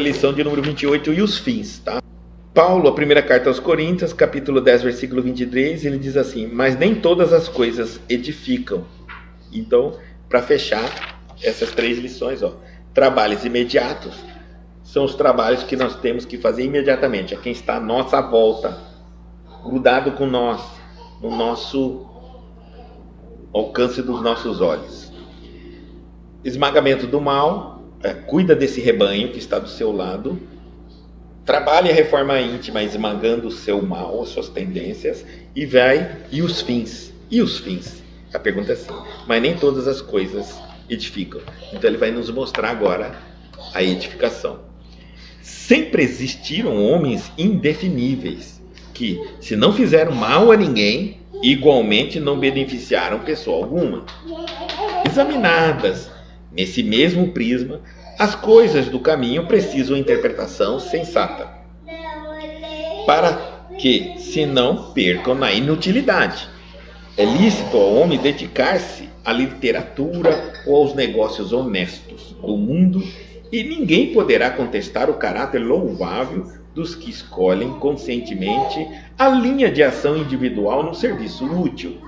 Lição de número 28 e os fins, tá? Paulo, a primeira carta aos Coríntios, capítulo 10, versículo 23, ele diz assim: mas nem todas as coisas edificam. Então, para fechar essas 3 lições, trabalhos imediatos são os trabalhos que nós temos que fazer imediatamente, a quem está à nossa volta, grudado com nós, no nosso alcance dos nossos olhos. Esmagamento do mal, cuida desse rebanho que está do seu lado. Trabalhe a reforma íntima, esmagando o seu mal, as suas tendências, e os fins? E os fins? A pergunta é assim, mas nem todas as coisas edificam. Então ele vai nos mostrar agora a edificação. Sempre existiram homens indefiníveis, que, se não fizeram mal a ninguém, igualmente não beneficiaram pessoa alguma. Examinadas nesse mesmo prisma, as coisas do caminho precisam interpretação sensata, para que se não percam na inutilidade. É lícito ao homem dedicar-se à literatura ou aos negócios honestos do mundo, e ninguém poderá contestar o caráter louvável dos que escolhem conscientemente a linha de ação individual no serviço útil.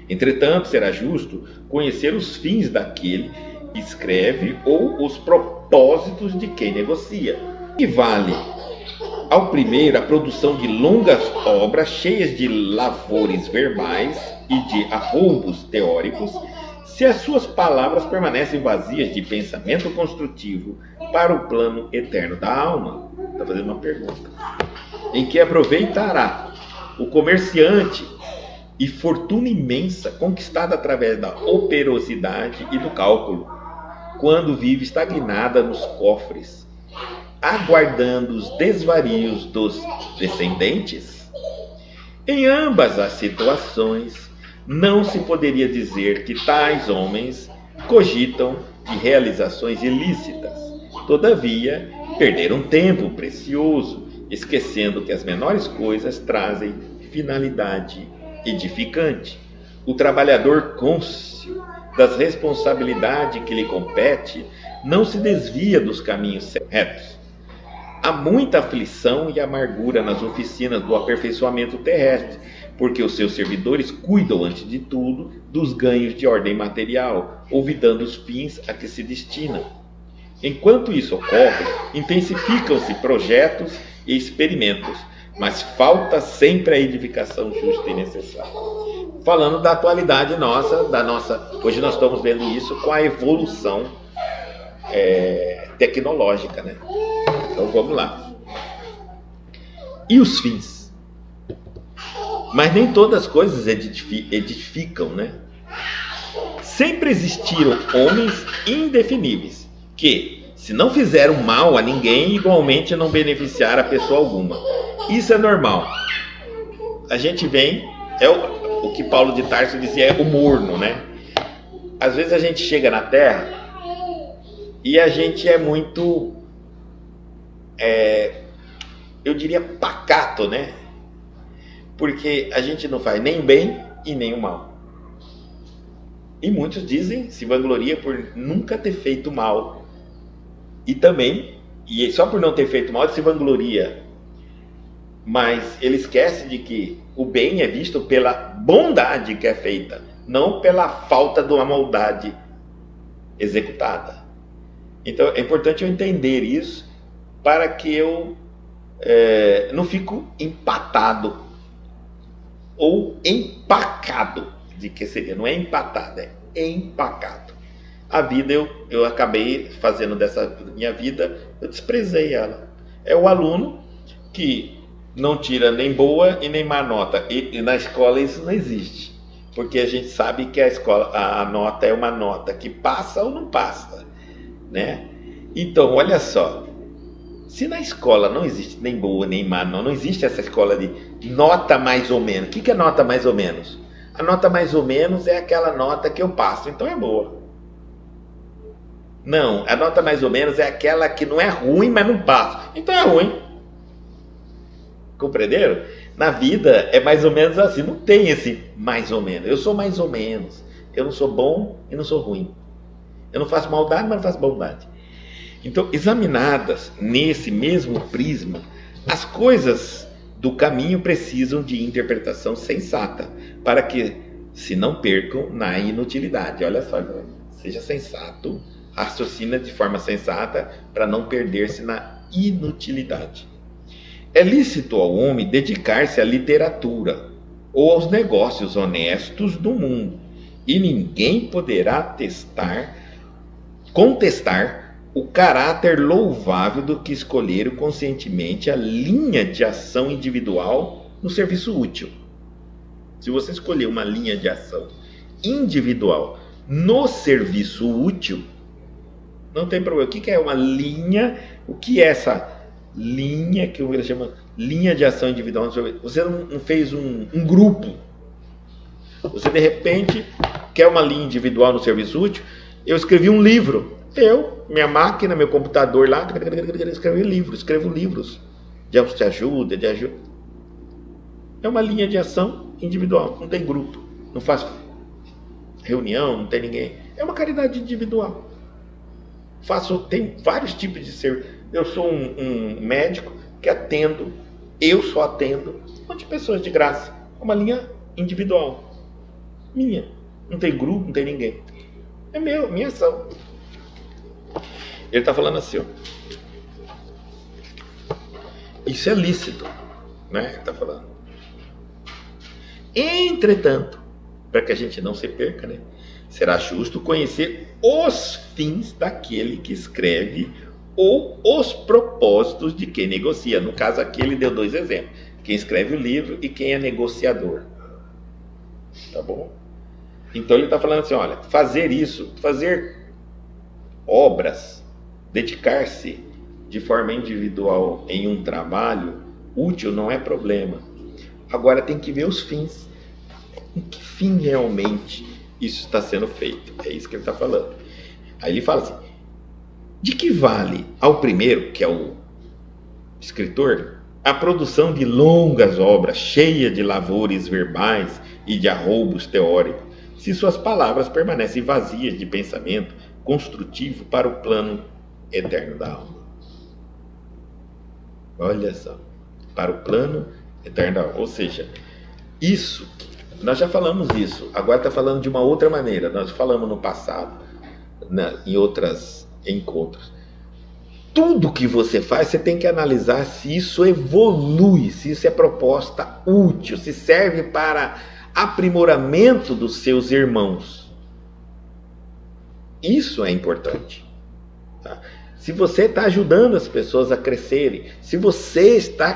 Entretanto, será justo conhecer os fins daquele que escreve ou os propósitos de quem negocia. E vale ao primeiro a produção de longas obras cheias de lavores verbais e de arroubos teóricos, se as suas palavras permanecem vazias de pensamento construtivo para o plano eterno da alma. Está fazendo uma pergunta. Em que aproveitará o comerciante e fortuna imensa conquistada através da operosidade e do cálculo, quando vive estagnada nos cofres, aguardando os desvarios dos descendentes? Em ambas as situações, não se poderia dizer que tais homens cogitam de realizações ilícitas. Todavia, perderam tempo precioso, esquecendo que as menores coisas trazem finalidade edificante. O trabalhador cônscio das responsabilidades que lhe compete não se desvia dos caminhos retos. Há muita aflição e amargura nas oficinas do aperfeiçoamento terrestre, porque os seus servidores cuidam, antes de tudo, dos ganhos de ordem material, olvidando os fins a que se destinam. Enquanto isso ocorre, intensificam-se projetos e experimentos, mas falta sempre a edificação justa e necessária. Falando da atualidade hoje nós estamos vendo isso com a evolução tecnológica, né? Então vamos lá. E os fins? Mas nem todas as coisas edificam, né? Sempre existiram homens indefiníveis, que, se não fizeram mal a ninguém, igualmente não beneficiaram a pessoa alguma. Isso é normal. A gente vem, o que Paulo de Tarso dizia, é o morno, né? Às vezes a gente chega na Terra e a gente é muito, eu diria, pacato, né? Porque a gente não faz nem o bem e nem o mal. E muitos se vangloria por nunca ter feito mal. E também, e só por não ter feito mal, ele se vangloria. Mas ele esquece de que o bem é visto pela bondade que é feita, não pela falta de uma maldade executada. Então é importante eu entender isso, para que eu não fico empatado ou empacado, de que seria, não é empatado, é empacado. A vida, eu acabei fazendo dessa minha vida, eu desprezei ela. É o aluno que não tira nem boa e nem má nota, e na escola isso não existe, porque a gente sabe que a nota é uma nota que passa ou não passa, né? Então, olha só, se na escola não existe nem boa nem má, não existe essa escola de nota mais ou menos. O que é nota mais ou menos? A nota mais ou menos é aquela nota que eu passo, então é boa. Não, a nota mais ou menos é aquela que não é ruim, mas não passa, então é ruim. Compreenderam? Na vida é mais ou menos assim, não tem esse mais ou menos. Eu sou mais ou menos, eu não sou bom e não sou ruim. Eu não faço maldade, mas não faço bondade. Então, examinadas nesse mesmo prisma, as coisas do caminho precisam de interpretação sensata, para que se não percam na inutilidade. Olha só, seja sensato, raciocina de forma sensata para não perder-se na inutilidade. É lícito ao homem dedicar-se à literatura ou aos negócios honestos do mundo, e ninguém poderá contestar o caráter louvável do que escolheram conscientemente a linha de ação individual no serviço útil. Se você escolher uma linha de ação individual no serviço útil, não tem problema. O que é uma linha? O que é essa linha que eu chamo linha de ação individual? Você não fez um grupo. Você de repente quer uma linha individual no serviço útil. Eu escrevi um livro. Minha máquina, meu computador lá, escrevo livros de autoajuda, de ajuda. É uma linha de ação individual, não tem grupo, não faz reunião, não tem ninguém. É uma caridade individual. Tem vários tipos de serviço. Eu sou um médico que atendo, eu só atendo um monte de pessoas de graça. É uma linha individual. Minha. Não tem grupo, não tem ninguém. É minha ação. Ele está falando assim, ó. Isso é lícito, né? Ele está falando. Entretanto, para que a gente não se perca, né? Será justo conhecer os fins daquele que escreve ou os propósitos de quem negocia. No caso aqui ele deu 2 exemplos. Quem escreve o livro e quem é negociador. Tá bom? Então ele está falando assim, olha, fazer obras, dedicar-se de forma individual em um trabalho útil não é problema. Agora tem que ver os fins. Em que fim realmente isso está sendo feito? É isso que ele está falando. Aí ele fala assim, de que vale ao primeiro, que é o escritor, a produção de longas obras cheias de lavores verbais e de arroubos teóricos, se suas palavras permanecem vazias de pensamento construtivo para o plano eterno da alma? Olha só, para o plano eterno da alma. Ou seja, isso, nós já falamos isso, agora está falando de uma outra maneira. Nós falamos no passado, em outros encontros. Tudo que você faz, você tem que analisar se isso evolui, se isso é proposta útil, se serve para aprimoramento dos seus irmãos. Isso é importante. Tá? Se você está ajudando as pessoas a crescerem, se você está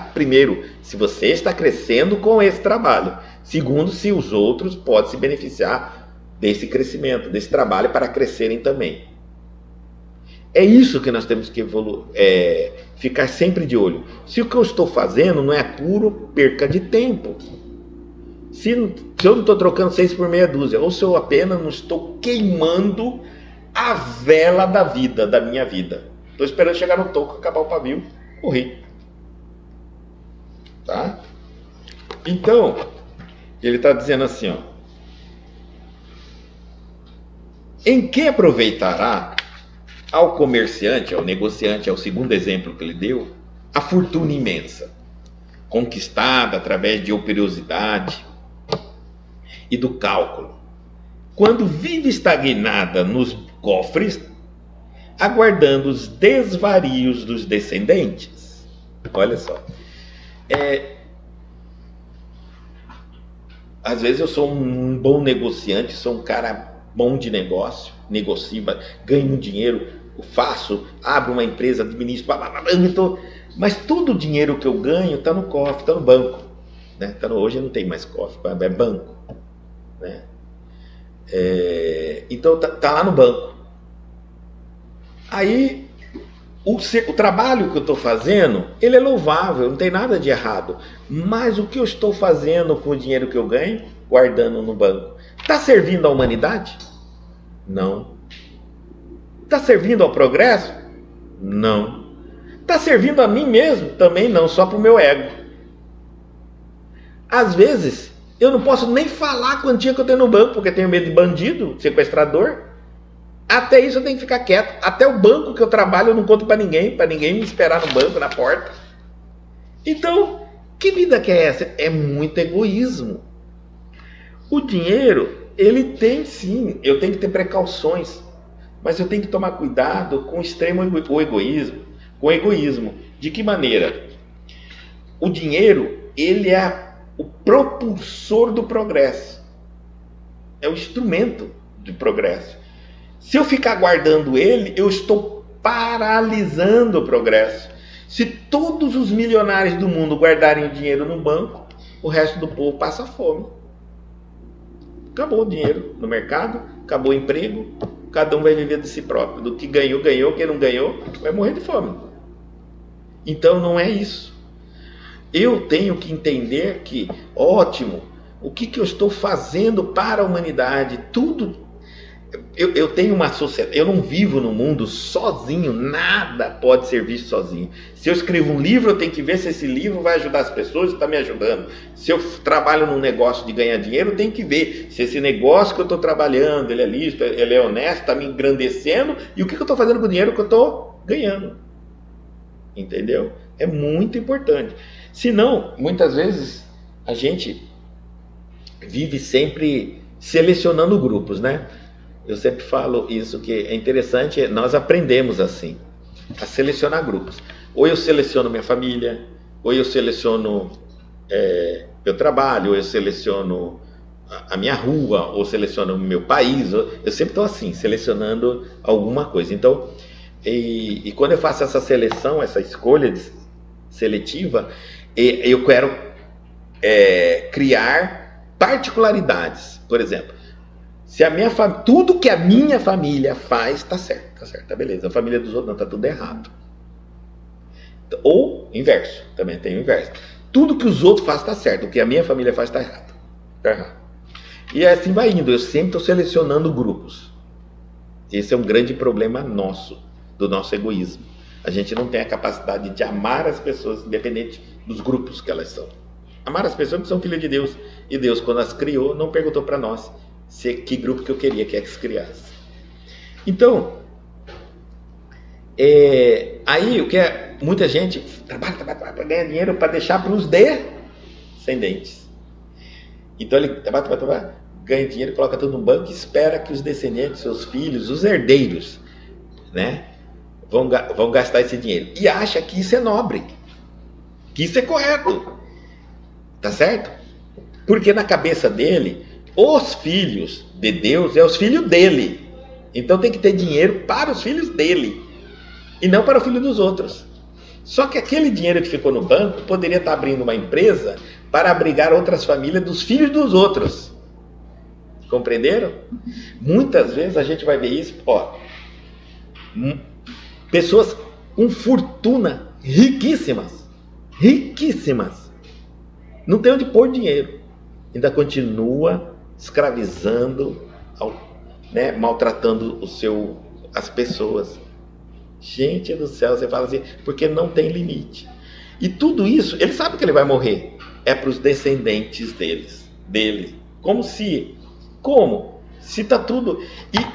crescendo com esse trabalho, segundo, se os outros podem se beneficiar desse crescimento, desse trabalho para crescerem também. É isso que nós temos que ficar sempre de olho. Se o que eu estou fazendo não é puro perca de tempo, se eu não estou trocando 6 por meia dúzia, ou se eu apenas não estou queimando a vela da vida, da minha vida. Estou esperando chegar no toco, acabar o pavio, morri. Tá? Então, ele está dizendo assim, ó. Em que aproveitará ao comerciante, ao negociante, é o segundo exemplo que ele deu, a fortuna imensa, conquistada através de operosidade e do cálculo, quando vive estagnada nos cofres, aguardando os desvarios dos descendentes? Olha só. Às vezes eu sou um bom negociante, sou um cara bom de negócio, negocio, ganho dinheiro, abro uma empresa, administro, mas todo o dinheiro que eu ganho está no cofre, está no banco. Né? Hoje não tem mais cofre, é banco. Né? Então está lá no banco. Aí o trabalho que eu estou fazendo, ele é louvável, não tem nada de errado. Mas o que eu estou fazendo com o dinheiro que eu ganho, guardando no banco, está servindo à humanidade? Não. Está servindo ao progresso? Não. Está servindo a mim mesmo? Também não, só para o meu ego. Às vezes, eu não posso nem falar a quantia que eu tenho no banco, porque tenho medo de bandido, sequestrador. Até isso eu tenho que ficar quieto. Até o banco que eu trabalho eu não conto para ninguém me esperar no banco, na porta. Então, que vida que é essa? É muito egoísmo. O dinheiro, ele tem sim, eu tenho que ter precauções, mas eu tenho que tomar cuidado com o extremo egoísmo. Com o egoísmo. De que maneira? O dinheiro, ele é o propulsor do progresso. É o instrumento de progresso. Se eu ficar guardando ele, eu estou paralisando o progresso. Se todos os milionários do mundo guardarem o dinheiro no banco, o resto do povo passa fome. Acabou o dinheiro no mercado, acabou o emprego, cada um vai viver de si próprio. Do que ganhou, ganhou, quem não ganhou vai morrer de fome. Então não é isso. Eu tenho que entender que, ótimo, o que eu estou fazendo para a humanidade? Tudo. Eu tenho uma sociedade, eu não vivo no mundo sozinho, nada pode ser visto sozinho. Se eu escrevo um livro, eu tenho que ver se esse livro vai ajudar as pessoas e está me ajudando. Se eu trabalho num negócio de ganhar dinheiro, eu tenho que ver se esse negócio que eu estou trabalhando, ele é lícito, ele é honesto, está me engrandecendo, e o que eu estou fazendo com o dinheiro que eu estou ganhando. Entendeu? É muito importante. Senão, muitas vezes, a gente vive sempre selecionando grupos, né? Eu sempre falo isso, que é interessante, nós aprendemos assim, a selecionar grupos. Ou eu seleciono minha família, ou eu seleciono meu trabalho, ou eu seleciono a minha rua, ou seleciono o meu país. Eu sempre estou assim, selecionando alguma coisa. Então, e quando eu faço essa seleção, essa escolha seletiva, eu quero criar particularidades. Por exemplo, se a minha tudo que a minha família faz está certo, tá beleza. A família dos outros não, está tudo errado. Ou inverso, também tem o inverso. Tudo que os outros fazem está certo, o que a minha família faz está errado. Tá errado. E assim vai indo, eu sempre estou selecionando grupos. Esse é um grande problema nosso, do nosso egoísmo. A gente não tem a capacidade de amar as pessoas, independente dos grupos que elas são. Amar as pessoas que são filhas de Deus. E Deus, quando as criou, não perguntou para nós que grupo que eu queria que as criasse. Então, aí o que é, muita gente trabalha para ganhar dinheiro para deixar para os descendentes. Então ele trabalha, ganha dinheiro, coloca tudo no banco e espera que os descendentes, seus filhos, os herdeiros, né, vão gastar esse dinheiro. E acha que isso é nobre, que isso é correto. Tá certo? Porque na cabeça dele, os filhos de Deus é os filhos dele. Então tem que ter dinheiro para os filhos dele e não para o filho dos outros. Só que aquele dinheiro que ficou no banco poderia estar abrindo uma empresa para abrigar outras famílias dos filhos dos outros. Compreenderam? Muitas vezes a gente vai ver isso, pessoas com fortuna, riquíssimas, não tem onde pôr dinheiro, ainda continua escravizando, né, maltratando as pessoas. Gente do céu, você fala assim, porque não tem limite. E tudo isso, ele sabe que ele vai morrer, é para os descendentes dele. Como? Se está tudo...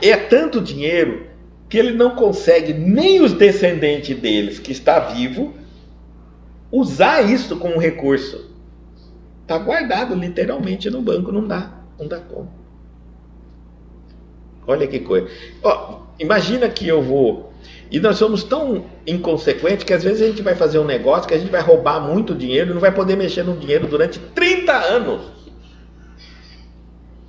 E é tanto dinheiro que ele não consegue nem os descendentes deles, que está vivo, usar isso como recurso. Está guardado literalmente no banco, não dá como. Olha que coisa. Imagina que eu vou... E nós somos tão inconsequentes que às vezes a gente vai fazer um negócio que a gente vai roubar muito dinheiro e não vai poder mexer no dinheiro durante 30 anos.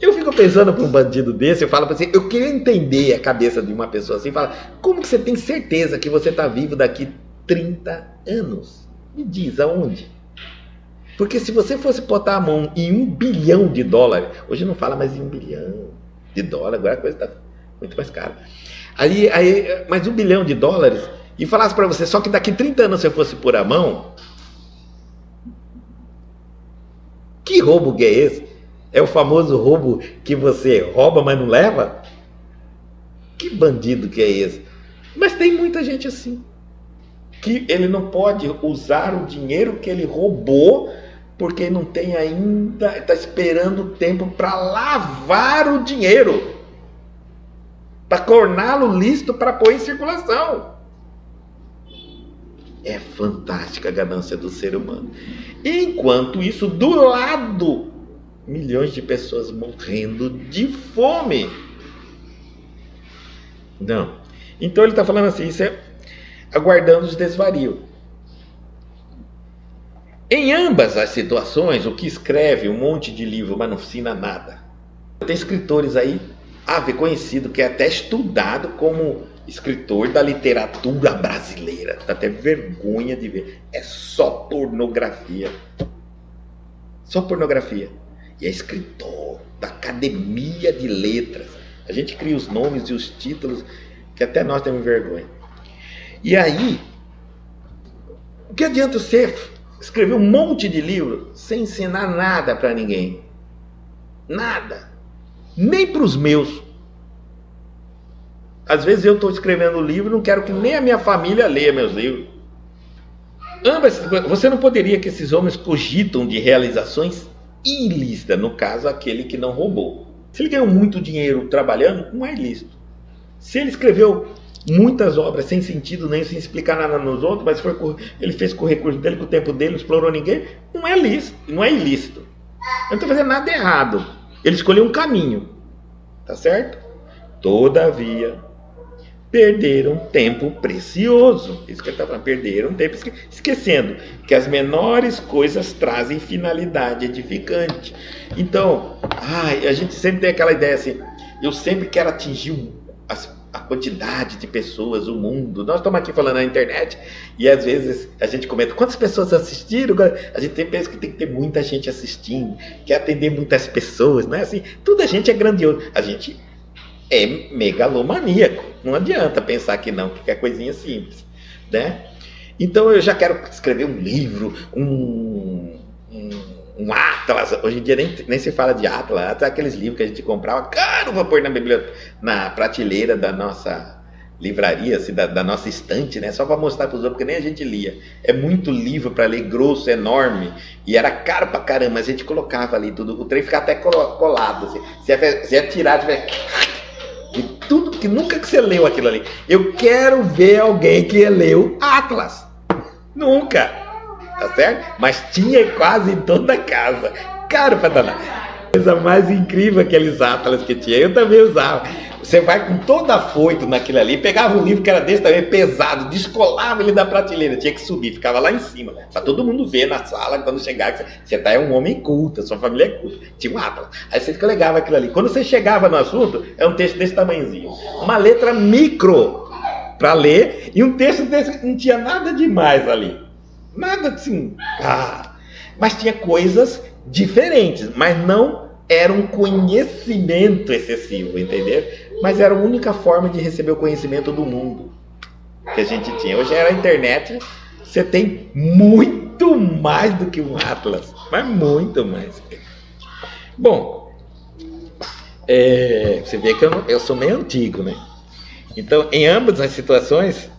Eu fico pensando para um bandido desse, eu falo para você, eu queria entender a cabeça de uma pessoa assim, fala, como que você tem certeza que você está vivo daqui 30 anos? Me diz, aonde? Porque se você fosse botar a mão em $1 bilhão, hoje não fala mais em $1 bilhão, agora a coisa está muito mais cara. Aí, mais $1 bilhão, e falasse para você, só que daqui 30 anos você fosse pôr a mão, que roubo que é esse? É o famoso roubo que você rouba, mas não leva? Que bandido que é esse? Mas tem muita gente assim, que ele não pode usar o dinheiro que ele roubou, porque não tem ainda, está esperando o tempo para lavar o dinheiro. para torná-lo lícito para pôr em circulação. É fantástica a ganância do ser humano. Enquanto isso, do lado, milhões de pessoas morrendo de fome. Não. Então ele está falando assim, isso é aguardando os desvarios. Em ambas as situações, o que escreve um monte de livro, mas não ensina nada. Tem escritores aí, conhecido, que é até estudado como escritor da literatura brasileira. Dá até vergonha de ver. É só pornografia. Só pornografia. E é escritor da Academia de Letras. A gente cria os nomes e os títulos que até nós temos vergonha. E aí, o que adianta você escrever um monte de livro sem ensinar nada para ninguém? Nada. Nem para os meus. Às vezes eu estou escrevendo livro e não quero que nem a minha família leia meus livros. Você não poderia que esses homens cogitam de realizações ilícitas, no caso, aquele que não roubou. Se ele ganhou muito dinheiro trabalhando, não é ilícito. Se ele escreveu muitas obras sem sentido, nem sem explicar nada nos outros, mas ele fez com o recurso dele, com o tempo dele, não explorou ninguém, não é lícito, não é ilícito. Eu não estou fazendo nada errado. Ele escolheu um caminho, tá certo? Todavia, perderam tempo precioso. Isso que ele está falando, perderam tempo, esquecendo que as menores coisas trazem finalidade edificante. Então, a gente sempre tem aquela ideia assim, eu sempre quero atingir a quantidade de pessoas, o mundo. Nós estamos aqui falando na internet e às vezes a gente comenta quantas pessoas assistiram. A gente pensa que tem que ter muita gente assistindo, quer atender muitas pessoas, não é assim? Toda a gente é grandioso. A gente é megalomaníaco. Não adianta pensar que não, que é coisinha simples, né? Então eu já quero escrever um livro, um atlas. Hoje em dia nem se fala de atlas. Até aqueles livros que a gente comprava caro para pôr na prateleira da nossa livraria, assim, da nossa estante, né? Só para mostrar para os outros, porque nem a gente lia. É muito livro para ler, grosso, enorme, e era caro pra caramba, mas a gente colocava ali tudo, o trem ficava até colado, assim. Você ia tirar, de tudo que nunca que você leu aquilo ali. Eu quero ver alguém que leu Atlas. Nunca. Tá certo? Mas tinha quase em toda casa. Caro pra danar. Coisa mais incrível aqueles Atlas que tinha. Eu também usava. Você vai com toda afoito naquilo ali, pegava um livro que era desse também, pesado, descolava ele da prateleira, tinha que subir, ficava lá em cima, pra todo mundo ver na sala, quando chegar, você é um homem culto, sua família é culta, tinha um Atlas. Aí você legava aquilo ali. Quando você chegava no assunto, é um texto desse tamanhozinho, uma letra micro pra ler, e um texto desse, não tinha nada demais ali, nada assim, mas tinha coisas diferentes, mas não era um conhecimento excessivo, entendeu? Mas era a única forma de receber o conhecimento do mundo que a gente tinha. Hoje era a internet, você tem muito mais do que um Atlas, mas muito mais. Bom, você vê que eu sou meio antigo, né? Então, em ambas as situações,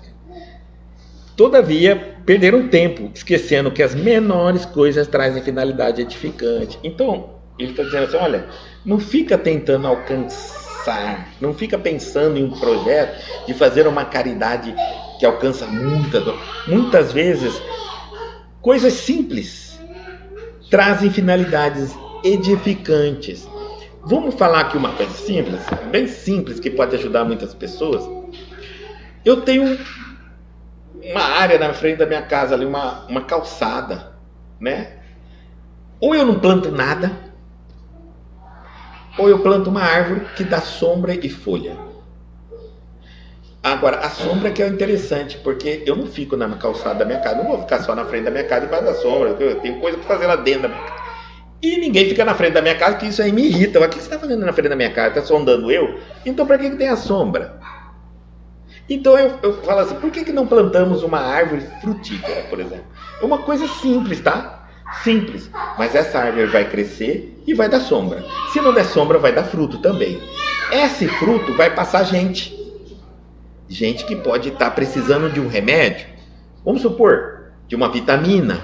todavia, perderam tempo, esquecendo que as menores coisas trazem finalidade edificante. Então, ele está dizendo assim, olha, não fica tentando alcançar, não fica pensando em um projeto de fazer uma caridade que alcança muitas vezes, coisas simples trazem finalidades edificantes. Vamos falar aqui uma coisa simples, bem simples, que pode ajudar muitas pessoas. Eu tenho uma área na frente da minha casa ali, uma calçada, né? Ou eu não planto nada, ou eu planto uma árvore que dá sombra e folha. Agora, a sombra que é o interessante, porque eu não fico na calçada da minha casa, não vou ficar só na frente da minha casa e da sombra, eu tenho coisa para fazer lá dentro da minha casa. E ninguém fica na frente da minha casa, que isso aí me irrita. Mas o que você está fazendo na frente da minha casa? Está sondando eu? Então para que tem a sombra? Então eu falo assim, por que não plantamos uma árvore frutífera, por exemplo? É uma coisa simples, tá? Simples, mas essa árvore vai crescer e vai dar sombra. Se não der sombra, vai dar fruto também. Esse fruto vai passar gente que pode estar precisando de um remédio, vamos supor, de uma vitamina.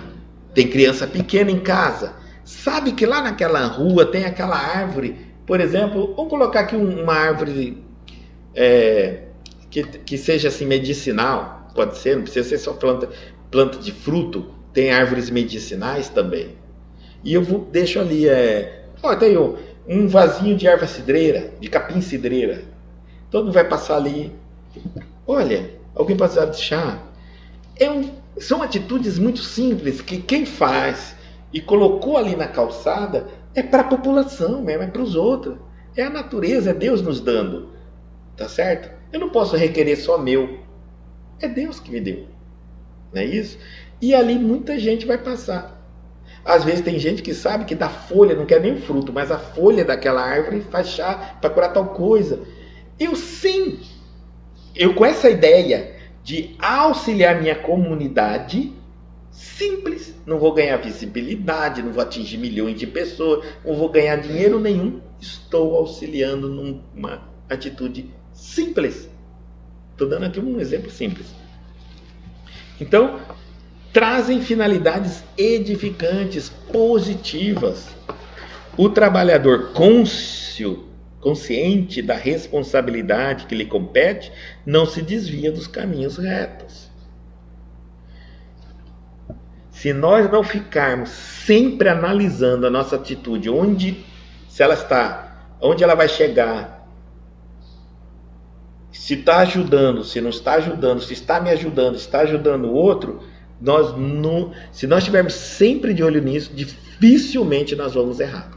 Tem criança pequena em casa, sabe que lá naquela rua tem aquela árvore, por exemplo, vamos colocar aqui uma árvore que seja assim medicinal, pode ser, não precisa ser só planta de fruto, tem árvores medicinais também. E eu deixo ali, tem um vasinho de erva cidreira, de capim cidreira. Todo mundo vai passar ali. Olha, alguém precisa de chá. São atitudes muito simples que quem faz e colocou ali na calçada é para a população mesmo, é para os outros. É a natureza, é Deus nos dando. Tá certo? Eu não posso requerer só meu. É Deus que me deu. Não é isso? E ali muita gente vai passar. Às vezes tem gente que sabe que da folha, não quer nem o fruto, mas a folha daquela árvore faz chá para curar tal coisa. Eu com essa ideia de auxiliar minha comunidade, simples, não vou ganhar visibilidade, não vou atingir milhões de pessoas, não vou ganhar dinheiro nenhum, estou auxiliando numa atitude simples. Estou dando aqui um exemplo simples. Então, trazem finalidades edificantes, positivas. O trabalhador consciente da responsabilidade que lhe compete, não se desvia dos caminhos retos. Se nós não ficarmos sempre analisando a nossa atitude, se ela está, onde ela vai chegar, se está ajudando, se não está ajudando, se está me ajudando, se está ajudando o outro, se nós estivermos sempre de olho nisso, dificilmente nós vamos errar.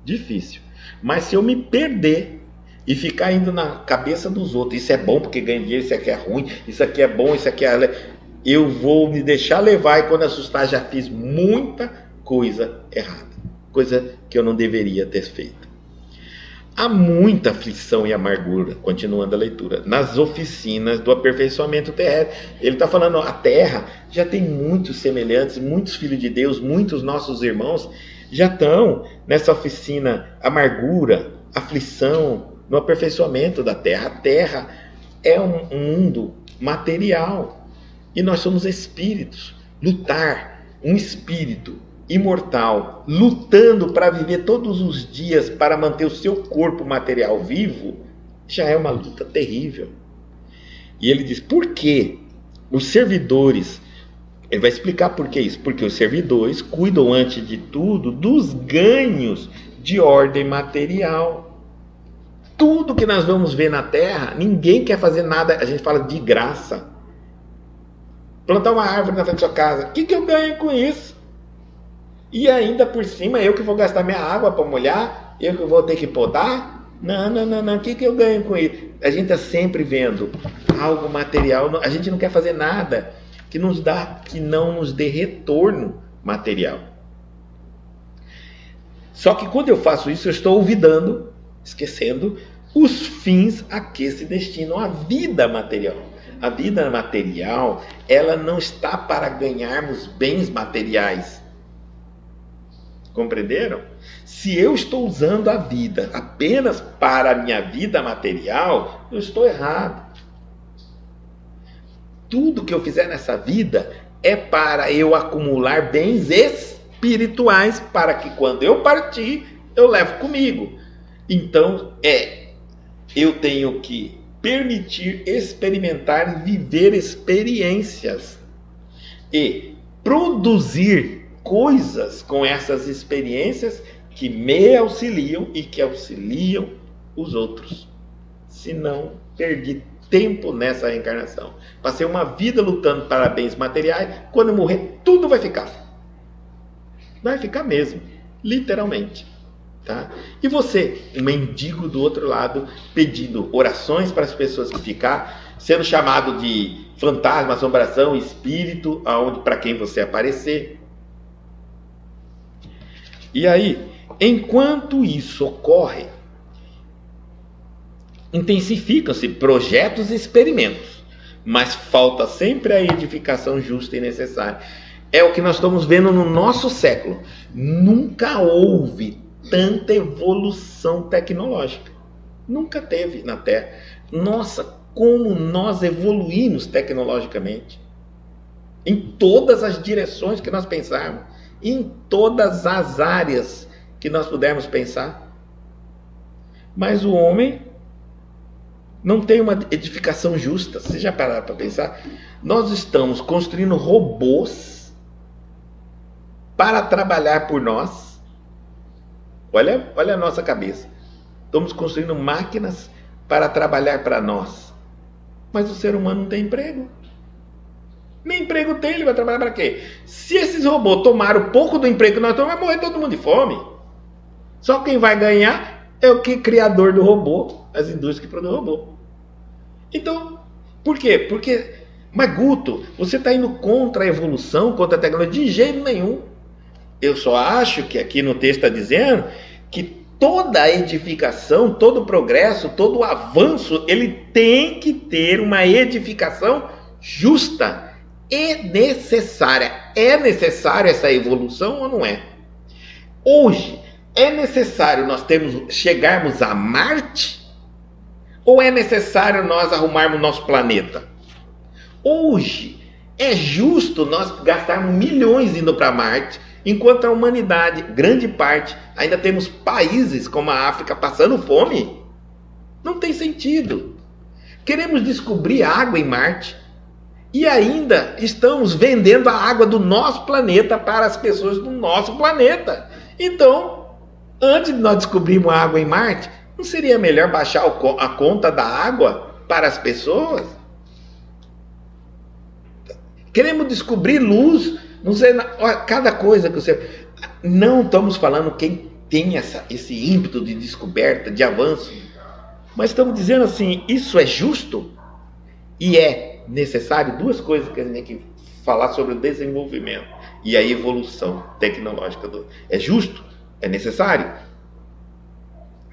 Difícil. Mas se eu me perder e ficar indo na cabeça dos outros, isso é bom porque ganha dinheiro, isso aqui é ruim, isso aqui é bom, isso aqui é... Eu vou me deixar levar e quando assustar já fiz muita coisa errada. Coisa que eu não deveria ter feito. Há muita aflição e amargura, continuando a leitura, nas oficinas do aperfeiçoamento terrestre. Ele está falando, a terra já tem muitos semelhantes, muitos filhos de Deus, muitos nossos irmãos já estão nessa oficina amargura, aflição, no aperfeiçoamento da terra. A terra é um mundo material e nós somos espíritos. Lutar, um espírito imortal, lutando para viver todos os dias para manter o seu corpo material vivo, já é uma luta terrível. E ele diz, por que os servidores, ele vai explicar por que isso, porque os servidores cuidam antes de tudo dos ganhos de ordem material. Tudo que nós vamos ver na Terra, ninguém quer fazer nada, a gente fala de graça. Plantar uma árvore na frente da sua casa, o que eu ganho com isso? E ainda por cima, eu que vou gastar minha água para molhar, eu que vou ter que podar? Não, o que eu ganho com isso? A gente está sempre vendo algo material, a gente não quer fazer nada que não nos dê retorno material. Só que quando eu faço isso, eu estou olvidando, esquecendo, os fins a que se destinam a vida material. A vida material, ela não está para ganharmos bens materiais. Compreenderam? Se eu estou usando a vida apenas para a minha vida material, eu estou errado. Tudo que eu fizer nessa vida é para eu acumular bens espirituais, para que quando eu partir, eu levo comigo. Então, eu tenho que permitir experimentar e viver experiências e produzir coisas com essas experiências que me auxiliam e que auxiliam os outros. Senão, perdi tempo nessa reencarnação. Passei uma vida lutando para bens materiais, quando eu morrer, tudo vai ficar. Vai ficar mesmo, literalmente. Tá? E você, um mendigo do outro lado, pedindo orações para as pessoas que ficaram, sendo chamado de fantasma, assombração, espírito, para quem você aparecer. E aí, enquanto isso ocorre, intensificam-se projetos e experimentos, mas falta sempre a edificação justa e necessária. É o que nós estamos vendo no nosso século. Nunca houve tanta evolução tecnológica. Nunca teve na Terra. Nossa, como nós evoluímos tecnologicamente. Em todas as direções que nós pensarmos. Em todas as áreas que nós pudermos pensar. Mas o homem Não tem uma edificação justa. Você já pararam para pensar? Nós estamos construindo robôs para trabalhar por nós. Olha a nossa cabeça. Estamos construindo máquinas para trabalhar para nós. Mas o ser humano não tem emprego. Nem emprego tem, ele vai trabalhar para quê? Se esses robôs tomaram pouco do emprego que nós temos, vai morrer todo mundo de fome. Só quem vai ganhar é o criador do robô, as indústrias que produzem robô. Então, por quê? Porque, mas Guto, você está indo contra a evolução, contra a tecnologia? De jeito nenhum. Eu só acho que aqui no texto está dizendo que toda a edificação, todo o progresso, todo o avanço, ele tem que ter uma edificação justa e necessária. É necessário essa evolução ou não é? Hoje, é necessário nós chegarmos a Marte? Ou é necessário nós arrumarmos nosso planeta? Hoje, é justo nós gastarmos milhões indo para Marte, enquanto a humanidade, grande parte, ainda temos países como a África passando fome? Não tem sentido. Queremos descobrir água em Marte e ainda estamos vendendo a água do nosso planeta para as pessoas do nosso planeta. Então, antes de nós descobrirmos água em Marte, não seria melhor baixar a conta da água para as pessoas? Queremos descobrir luz, não sei, cada coisa que você... Não estamos falando quem tem esse ímpeto de descoberta, de avanço, mas estamos dizendo assim, isso é justo e é necessário. Duas coisas que a gente tem que falar sobre o desenvolvimento e a evolução tecnológica. É justo? É necessário?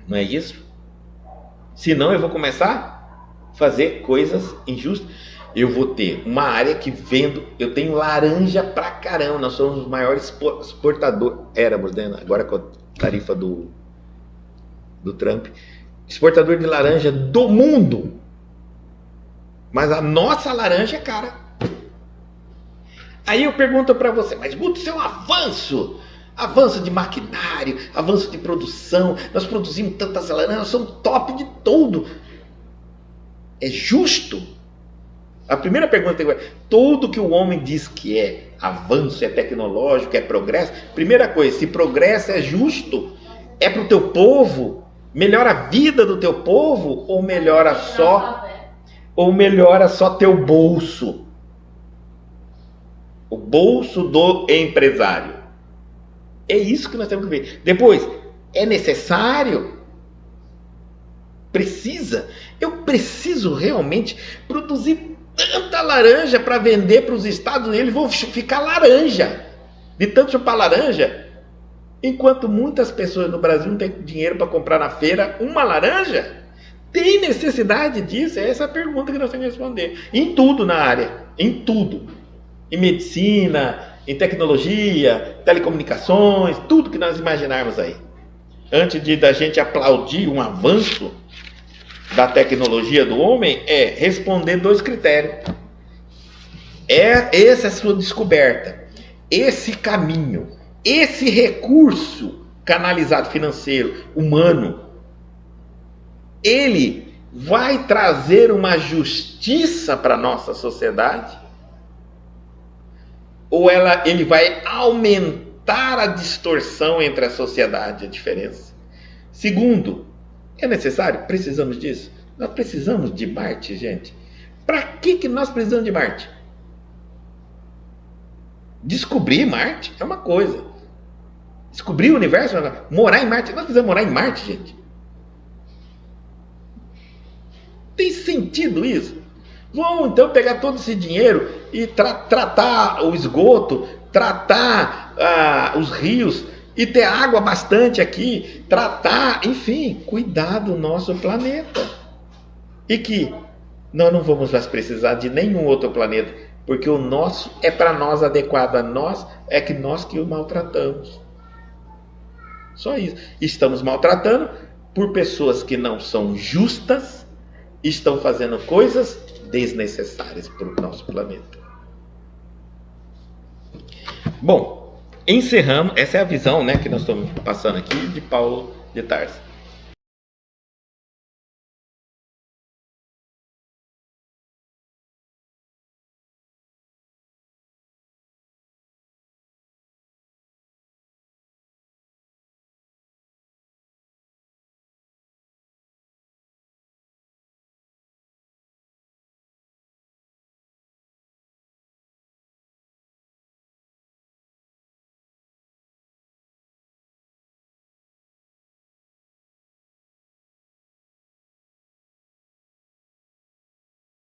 Não é isso? Senão eu vou começar a fazer coisas injustas. Eu vou ter uma área que vendo, eu tenho laranja pra caramba, nós somos os maiores exportadores, éramos, né? Agora com a tarifa do Trump, exportador de laranja do mundo. Mas a nossa laranja é cara. Aí eu pergunto para você, mas Guto, isso é um avanço. Avanço de maquinário, avanço de produção. Nós produzimos tantas laranjas, nós somos top de tudo. É justo? A primeira pergunta é, tudo que o homem diz que é avanço, é tecnológico, é progresso. Primeira coisa, se progresso é justo, é para o teu povo, melhora a vida do teu povo ou melhora só teu bolso? O bolso do empresário. É isso que nós temos que ver. Depois, é necessário? Precisa? Eu preciso realmente produzir tanta laranja para vender para os Estados Unidos, eles vão ficar laranja, de tanto chupar laranja, enquanto muitas pessoas no Brasil não têm dinheiro para comprar na feira uma laranja. Tem necessidade disso? É essa a pergunta que nós temos que responder. Em tudo na área, em tudo. Em medicina, em tecnologia, telecomunicações, tudo que nós imaginarmos aí. Antes da gente aplaudir um avanço da tecnologia do homem, é responder dois critérios. Essa é a sua descoberta, esse caminho, esse recurso canalizado financeiro, humano, ele vai trazer uma justiça para a nossa sociedade? Ou ele vai aumentar a distorção entre a sociedade, a diferença? Segundo, é necessário? Precisamos disso? Nós precisamos de Marte, gente. Para que nós precisamos de Marte? Descobrir Marte é uma coisa. Descobrir o universo é uma coisa. Morar em Marte, nós precisamos morar em Marte, gente. Tem sentido isso? Vamos então pegar todo esse dinheiro e tratar o esgoto, tratar os rios, e ter água bastante aqui, tratar, enfim, cuidar do nosso planeta. E que nós não vamos mais precisar de nenhum outro planeta, porque o nosso é para nós adequado a nós, é que nós que o maltratamos. Só isso. Estamos maltratando por pessoas que não são justas, estão fazendo coisas desnecessárias para o nosso planeta. Bom, encerramos, essa é a visão, né, que nós estamos passando aqui de Paulo de Tarso.